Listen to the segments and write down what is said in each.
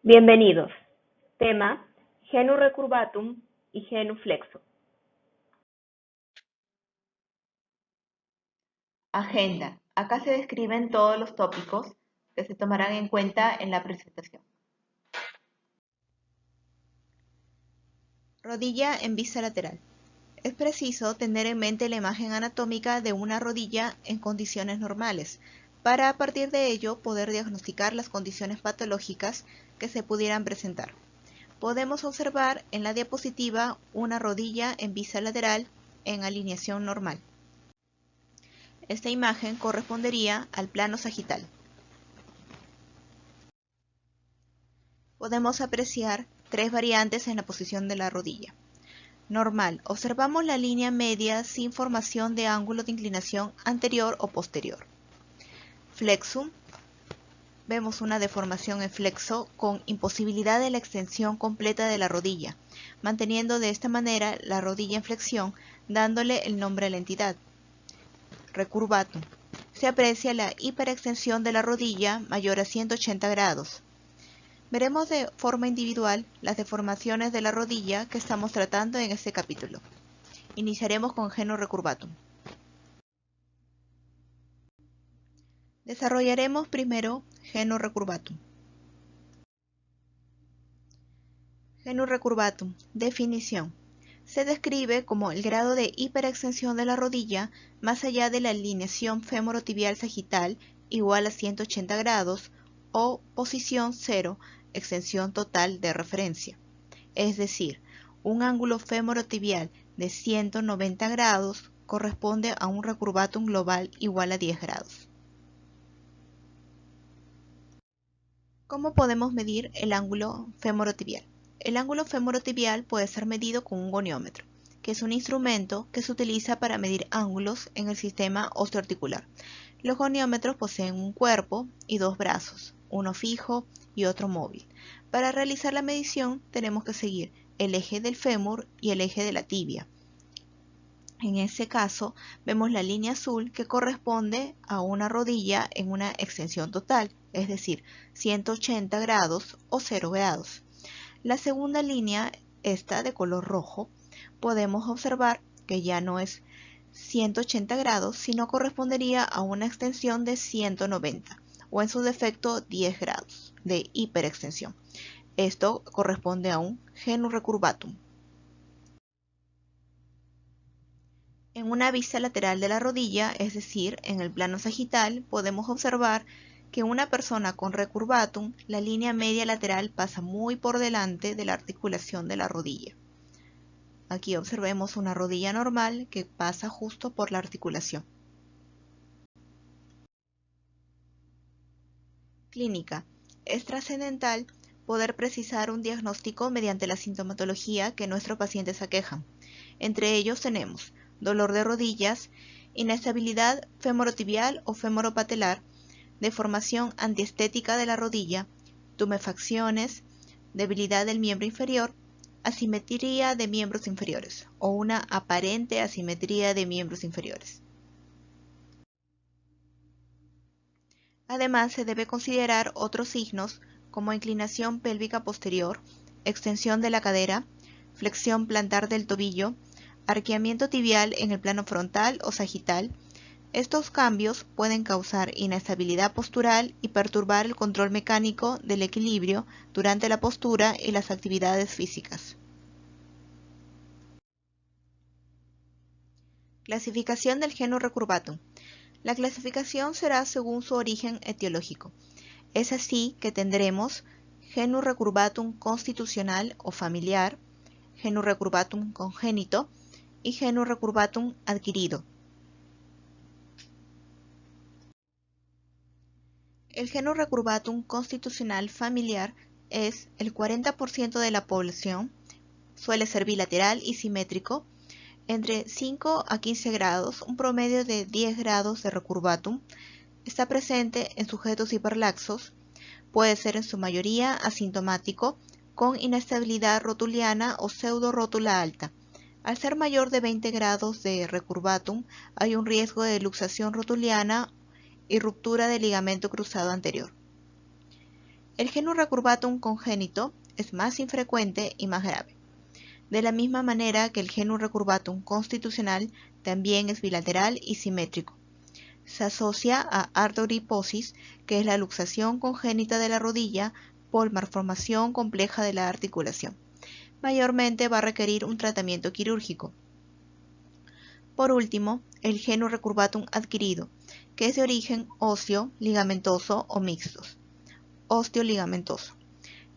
Bienvenidos. Tema: genu recurvatum y genu flexo. Agenda. Acá se describen todos los tópicos que se tomarán en cuenta en la presentación. Rodilla en vista lateral. Es preciso tener en mente la imagen anatómica de una rodilla en condiciones normales, para a partir de ello poder diagnosticar las condiciones patológicas que se pudieran presentar. Podemos observar en la diapositiva una rodilla en vista lateral en alineación normal. Esta imagen correspondería al plano sagital. Podemos apreciar tres variantes en la posición de la rodilla. Normal. Observamos la línea media sin formación de ángulo de inclinación anterior o posterior. Flexum. Vemos una deformación en flexo con imposibilidad de la extensión completa de la rodilla, manteniendo de esta manera la rodilla en flexión, dándole el nombre a la entidad. Recurvatum. Se aprecia la hiperextensión de la rodilla mayor a 180 grados. Veremos de forma individual las deformaciones de la rodilla que estamos tratando en este capítulo. Iniciaremos con genu recurvatum. Desarrollaremos primero genu recurvatum. Genu recurvatum. Definición. Se describe como el grado de hiperextensión de la rodilla más allá de la alineación femorotibial sagital igual a 180 grados o posición 0, extensión total de referencia. Es decir, un ángulo femorotibial de 190 grados corresponde a un recurvatum global igual a 10 grados. ¿Cómo podemos medir el ángulo femorotibial? El ángulo femorotibial puede ser medido con un goniómetro, que es un instrumento que se utiliza para medir ángulos en el sistema osteoarticular. Los goniómetros poseen un cuerpo y dos brazos, uno fijo y otro móvil. Para realizar la medición tenemos que seguir el eje del fémur y el eje de la tibia. En ese caso vemos la línea azul que corresponde a una rodilla en una extensión total, es decir, 180 grados o 0 grados. La segunda línea, esta de color rojo, podemos observar que ya no es 180 grados, sino correspondería a una extensión de 190 o en su defecto 10 grados de hiperextensión. Esto corresponde a un genu recurvatum. En una vista lateral de la rodilla, es decir, en el plano sagital, podemos observar que una persona con recurvatum, la línea media lateral pasa muy por delante de la articulación de la rodilla. Aquí observemos una rodilla normal que pasa justo por la articulación. Clínica. Es trascendental poder precisar un diagnóstico mediante la sintomatología que nuestros pacientes aquejan. Entre ellos tenemos dolor de rodillas, inestabilidad femorotibial o femoropatelar, deformación antiestética de la rodilla, tumefacciones, debilidad del miembro inferior, asimetría de miembros inferiores o una aparente asimetría de miembros inferiores. Además, se debe considerar otros signos como inclinación pélvica posterior, extensión de la cadera, flexión plantar del tobillo, arqueamiento tibial en el plano frontal o sagital. Estos cambios pueden causar inestabilidad postural y perturbar el control mecánico del equilibrio durante la postura y las actividades físicas. Clasificación del genu recurvatum. La clasificación será según su origen etiológico. Es así que tendremos genu recurvatum constitucional o familiar, genu recurvatum congénito y genu recurvatum adquirido. El genu recurvatum constitucional familiar es el 40% de la población, suele ser bilateral y simétrico, entre 5 a 15 grados, un promedio de 10 grados de recurvatum, está presente en sujetos hiperlaxos, puede ser en su mayoría asintomático, con inestabilidad rotuliana o pseudorótula alta. Al ser mayor de 20 grados de recurvatum, hay un riesgo de luxación rotuliana y ruptura del ligamento cruzado anterior. El genus recurvatum congénito es más infrecuente y más grave. De la misma manera que el genus recurvatum constitucional también es bilateral y simétrico. Se asocia a artrogriposis, que es la luxación congénita de la rodilla por malformación compleja de la articulación. Mayormente va a requerir un tratamiento quirúrgico. Por último, el genus recurvatum adquirido, que es de origen óseo, ligamentoso o mixtos. Osteoligamentoso.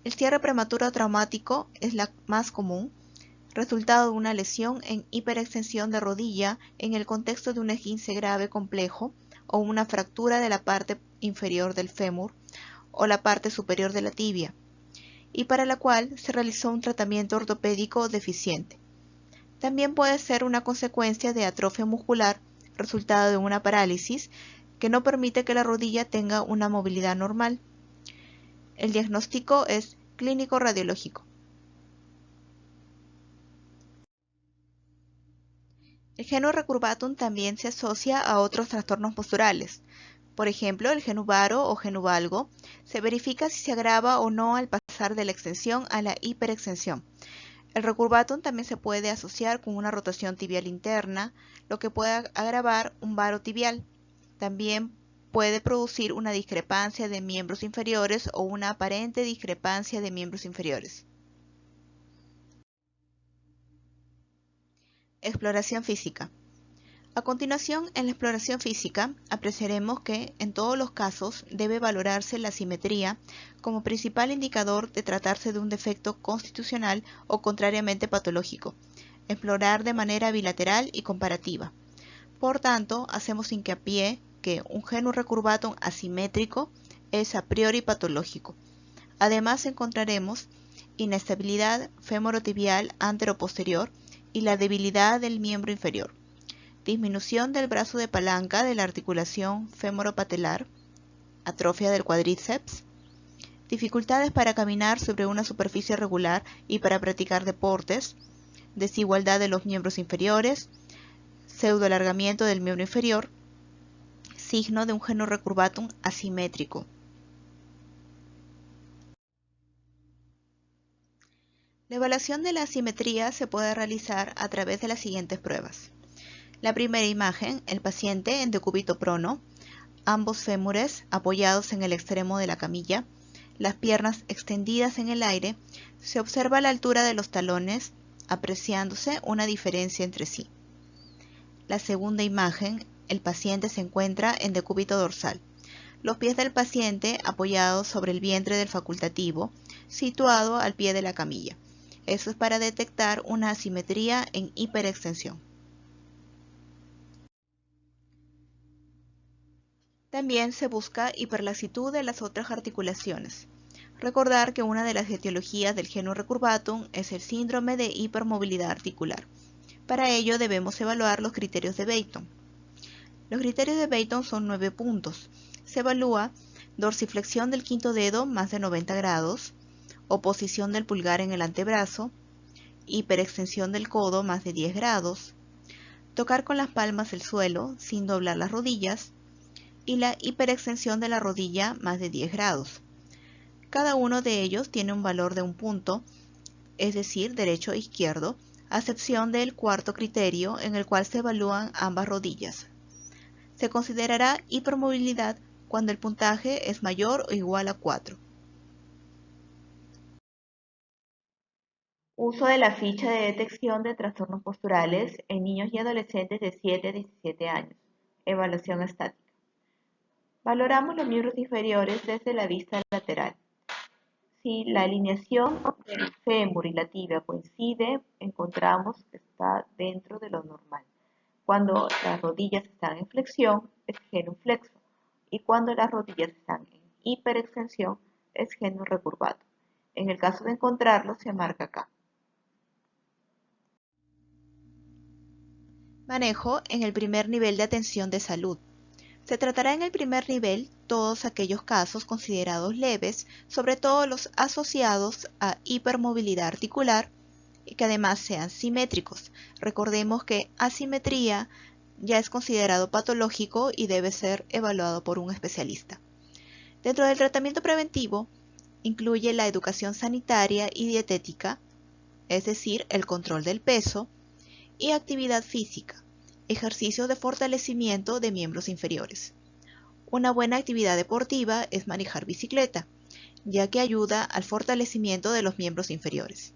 El cierre prematuro traumático es la más común, resultado de una lesión en hiperextensión de rodilla en el contexto de un esguince grave complejo o una fractura de la parte inferior del fémur o la parte superior de la tibia, y para la cual se realizó un tratamiento ortopédico deficiente. También puede ser una consecuencia de atrofia muscular, resultado de una parálisis que no permite que la rodilla tenga una movilidad normal. El diagnóstico es clínico-radiológico. El genus recurvatum también se asocia a otros trastornos posturales. Por ejemplo, el genus varo o genus valgo se verifica si se agrava o no al pasar de la extensión a la hiperextensión. El recurvatum también se puede asociar con una rotación tibial interna, lo que puede agravar un varo tibial. También puede producir una discrepancia de miembros inferiores o una aparente discrepancia de miembros inferiores. Exploración física. A continuación, en la exploración física, apreciaremos que, en todos los casos, debe valorarse la simetría como principal indicador de tratarse de un defecto constitucional o contrariamente patológico. Explorar de manera bilateral y comparativa. Por tanto, hacemos hincapié que un genus recurvatum asimétrico es a priori patológico. Además, encontraremos inestabilidad femorotibial antero-posterior y la debilidad del miembro inferior. Disminución del brazo de palanca de la articulación femoropatelar, atrofia del cuádriceps, dificultades para caminar sobre una superficie regular y para practicar deportes, desigualdad de los miembros inferiores, pseudoalargamiento del miembro inferior, signo de un genus recurvatum asimétrico. La evaluación de la asimetría se puede realizar a través de las siguientes pruebas. La primera imagen, el paciente en decúbito prono, ambos fémures apoyados en el extremo de la camilla, las piernas extendidas en el aire, se observa la altura de los talones, apreciándose una diferencia entre sí. La segunda imagen, el paciente se encuentra en decúbito dorsal, los pies del paciente apoyados sobre el vientre del facultativo, situado al pie de la camilla. Eso es para detectar una asimetría en hiperextensión. También se busca hiperlaxitud de las otras articulaciones. Recordar que una de las etiologías del genus recurvatum es el síndrome de hipermovilidad articular. Para ello debemos evaluar los criterios de Beighton. Los criterios de Beighton son 9 puntos. Se evalúa dorsiflexión del quinto dedo más de 90 grados, oposición del pulgar en el antebrazo, hiperextensión del codo más de 10 grados, tocar con las palmas el suelo sin doblar las rodillas, y la hiperextensión de la rodilla más de 10 grados. Cada uno de ellos tiene un valor de un punto, es decir, derecho e izquierdo, a excepción del cuarto criterio en el cual se evalúan ambas rodillas. Se considerará hipermovilidad cuando el puntaje es mayor o igual a 4. Uso de la ficha de detección de trastornos posturales en niños y adolescentes de 7 a 17 años. Evaluación estática. Valoramos los miembros inferiores desde la vista lateral. Si la alineación del fémur y la tibia coincide, encontramos que está dentro de lo normal. Cuando las rodillas están en flexión, es genuflexo, y cuando las rodillas están en hiperextensión, es genus recurvatum. En el caso de encontrarlo, se marca acá. Manejo en el primer nivel de atención de salud. Se tratará en el primer nivel todos aquellos casos considerados leves, sobre todo los asociados a hipermovilidad articular y que además sean simétricos. Recordemos que asimetría ya es considerado patológico y debe ser evaluado por un especialista. Dentro del tratamiento preventivo, incluye la educación sanitaria y dietética, es decir, el control del peso, y actividad física, ejercicios de fortalecimiento de miembros inferiores. Una buena actividad deportiva es manejar bicicleta, ya que ayuda al fortalecimiento de los miembros inferiores.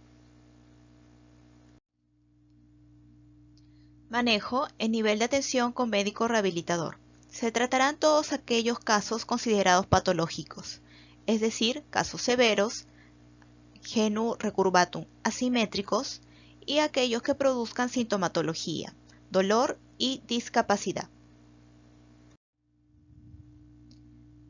Manejo en nivel de atención con médico rehabilitador. Se tratarán todos aquellos casos considerados patológicos, es decir, casos severos, genu recurvatum asimétricos y aquellos que produzcan sintomatología, dolor y discapacidad.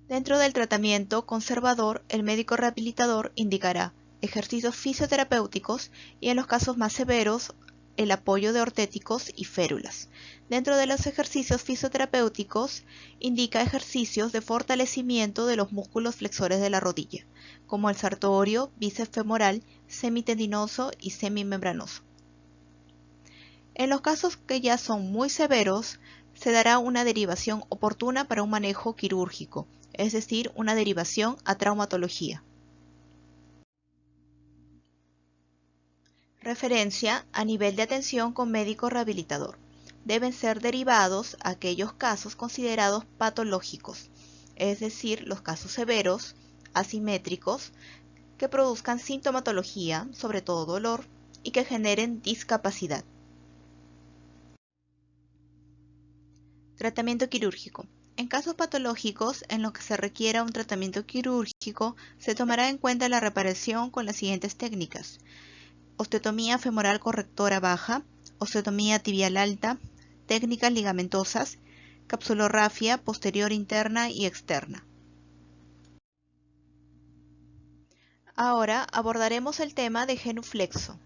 Dentro del tratamiento conservador, el médico rehabilitador indicará ejercicios fisioterapéuticos y en los casos más severos, el apoyo de ortéticos y férulas. Dentro de los ejercicios fisioterapéuticos, indica ejercicios de fortalecimiento de los músculos flexores de la rodilla, como el sartorio, bíceps femoral, semitendinoso y semimembranoso. En los casos que ya son muy severos, se dará una derivación oportuna para un manejo quirúrgico, es decir, una derivación a traumatología. Referencia a nivel de atención con médico rehabilitador. Deben ser derivados aquellos casos considerados patológicos, es decir, los casos severos, asimétricos, que produzcan sintomatología, sobre todo dolor, y que generen discapacidad. Tratamiento quirúrgico. En casos patológicos en los que se requiera un tratamiento quirúrgico, se tomará en cuenta la reparación con las siguientes técnicas: osteotomía femoral correctora baja, osteotomía tibial alta, técnicas ligamentosas, capsulorrafia posterior interna y externa. Ahora abordaremos el tema de genuflexo.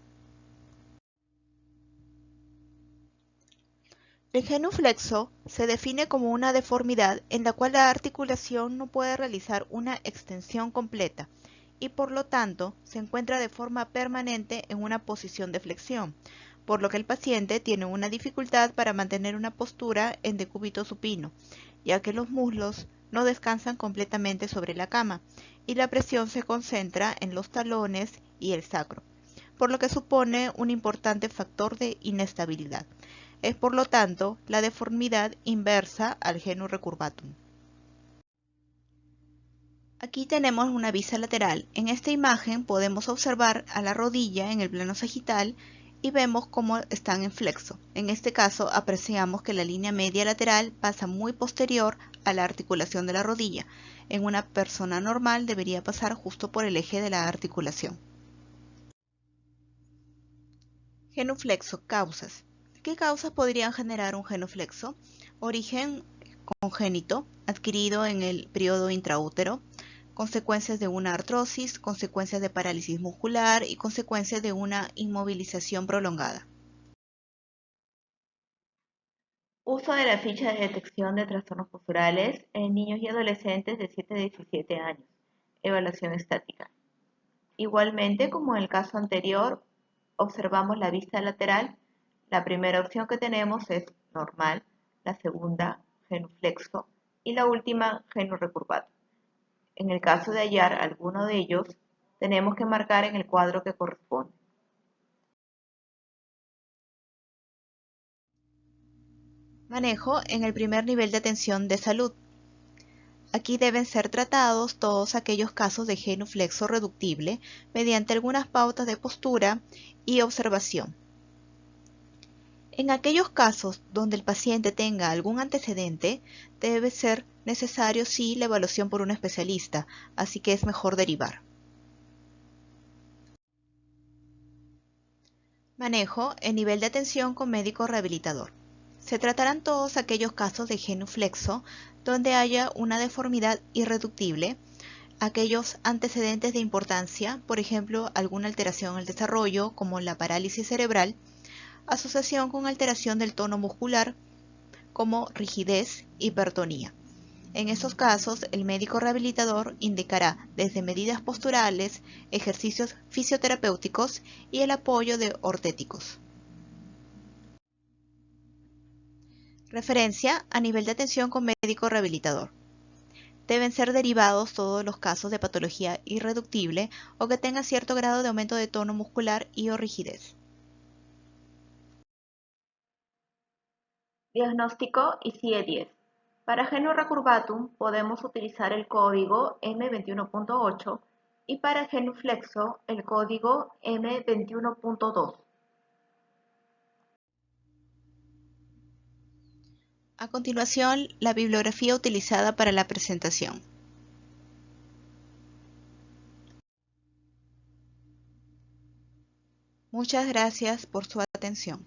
El genuflexo se define como una deformidad en la cual la articulación no puede realizar una extensión completa y por lo tanto se encuentra de forma permanente en una posición de flexión, por lo que el paciente tiene una dificultad para mantener una postura en decúbito supino, ya que los muslos no descansan completamente sobre la cama y la presión se concentra en los talones y el sacro, por lo que supone un importante factor de inestabilidad. Es por lo tanto la deformidad inversa al genu recurvatum. Aquí tenemos una vista lateral. En esta imagen podemos observar a la rodilla en el plano sagital y vemos cómo están en flexo. En este caso apreciamos que la línea media lateral pasa muy posterior a la articulación de la rodilla. En una persona normal debería pasar justo por el eje de la articulación. Genuflexo, causas. ¿Qué causas podrían generar un genuflexo? Origen congénito, adquirido en el periodo intraútero, consecuencias de una artrosis, consecuencias de parálisis muscular y consecuencias de una inmovilización prolongada. Uso de la ficha de detección de trastornos posturales en niños y adolescentes de 7 a 17 años. Evaluación estática. Igualmente, como en el caso anterior, observamos la vista lateral. La primera opción que tenemos es normal, la segunda genuflexo y la última genurrecurvado. En el caso de hallar alguno de ellos, tenemos que marcar en el cuadro que corresponde. Manejo en el primer nivel de atención de salud. Aquí deben ser tratados todos aquellos casos de genuflexo reductible mediante algunas pautas de postura y observación. En aquellos casos donde el paciente tenga algún antecedente, debe ser necesario sí la evaluación por un especialista, así que es mejor derivar. Manejo en nivel de atención con médico rehabilitador. Se tratarán todos aquellos casos de genuflexo donde haya una deformidad irreductible, aquellos antecedentes de importancia, por ejemplo, alguna alteración en el desarrollo como la parálisis cerebral, asociación con alteración del tono muscular como rigidez, hipertonía. En estos casos, el médico rehabilitador indicará desde medidas posturales, ejercicios fisioterapéuticos y el apoyo de ortéticos. Referencia a nivel de atención con médico rehabilitador. Deben ser derivados todos los casos de patología irreductible o que tengan cierto grado de aumento de tono muscular y o rigidez. Diagnóstico y CIE-10. Para Genu recurvatum podemos utilizar el código M21.8 y para genuflexo el código M21.2. A continuación, la bibliografía utilizada para la presentación. Muchas gracias por su atención.